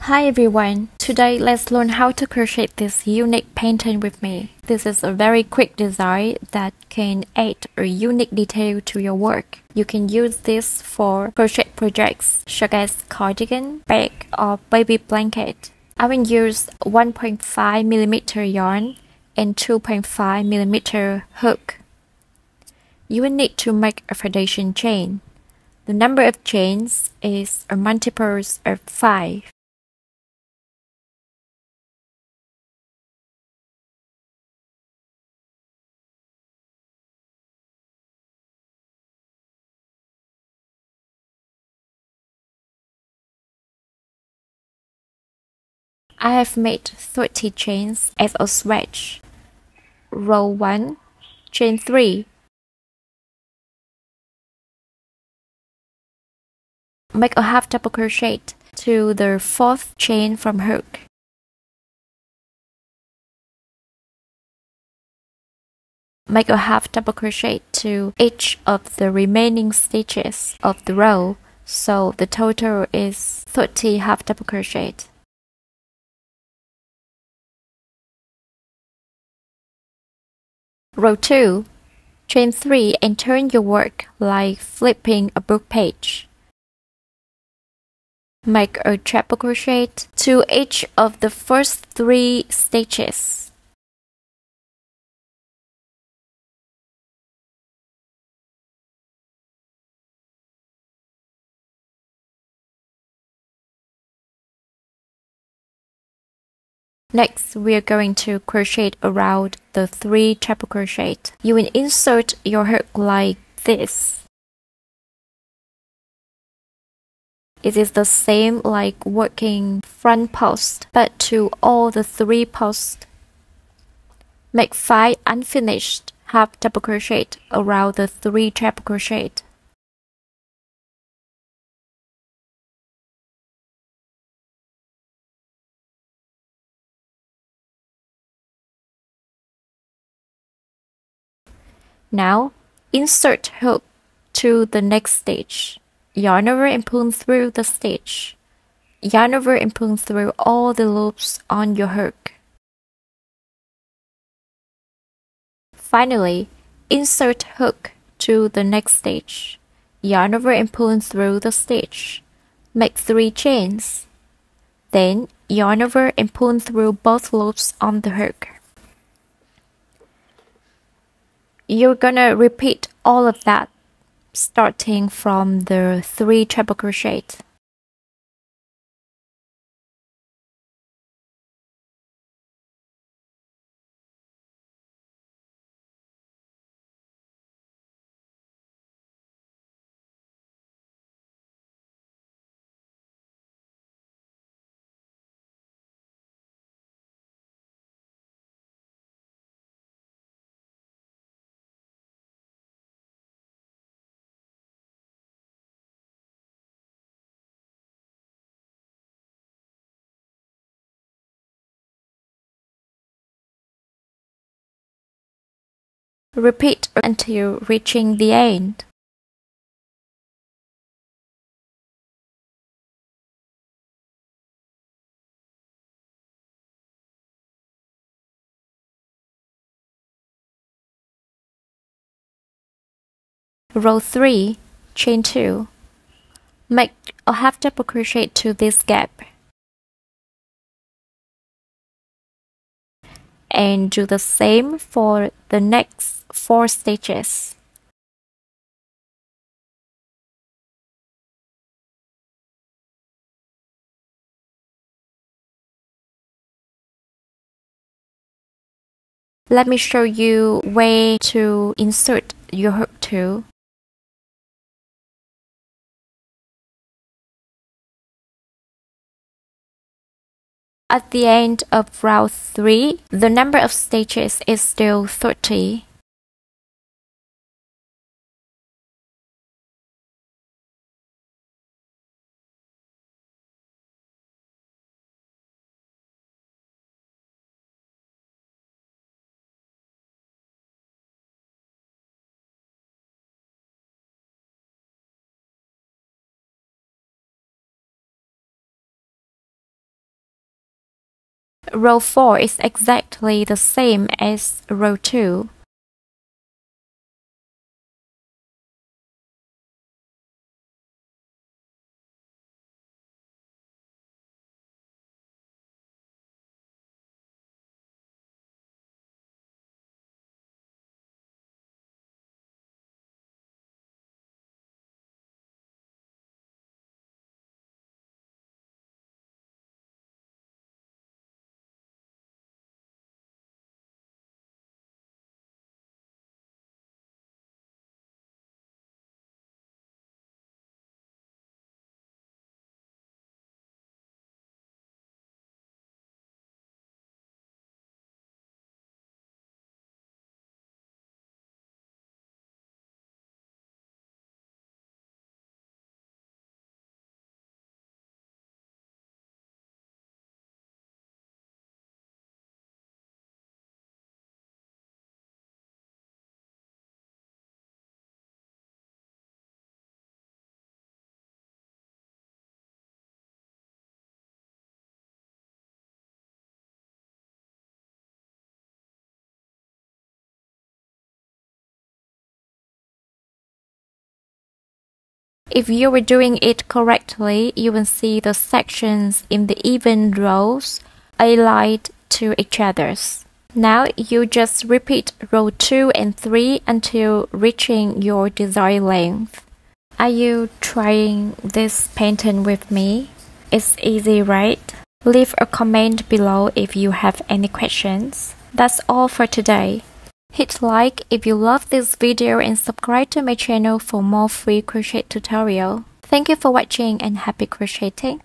Hi everyone, today let's learn how to crochet this unique pattern with me. This is a very quick design that can add a unique detail to your work. You can use this for crochet projects such as cardigan, bag or baby blanket. I will use 1.5mm yarn and 2.5mm hook. You will need to make a foundation chain. The number of chains is a multiples of 5. I have made 30 chains as a swatch. Row 1, chain 3. Make a half double crochet to the 4th chain from hook. Make a half double crochet to each of the remaining stitches of the row, so the total is 30 half double crochet. Row 2, chain 3 and turn your work like flipping a book page. Make a treble crochet to each of the first 3 stitches. Next, we are going to crochet around the 3 treble crochet. You will insert your hook like this. It is the same like working front post, but to all the 3 posts. Make 5 unfinished half double crochet around the 3 treble crochet. Now, insert hook to the next stitch. Yarn over and pull through the stitch. Yarn over and pull through all the loops on your hook. Finally, insert hook to the next stitch. Yarn over and pull through the stitch. Make 3 chains. Then, yarn over and pull through both loops on the hook. You're gonna repeat all of that, starting from the 3 treble crochet. Repeat until reaching the end. Row 3, chain 2. Make a half double crochet to this gap. And do the same for the next 4 stitches. Let me show you where to insert your hook to. At the end of row 3, the number of stitches is still 30. row 4 is exactly the same as row 2. If you were doing it correctly, you will see the sections in the even rows allied to each other. Now you just repeat row 2 and 3 until reaching your desired length. Are you trying this pattern with me? It's easy, right? Leave a comment below if you have any questions. That's all for today. Hit like if you love this video and subscribe to my channel for more free crochet tutorial. Thank you for watching and happy crocheting!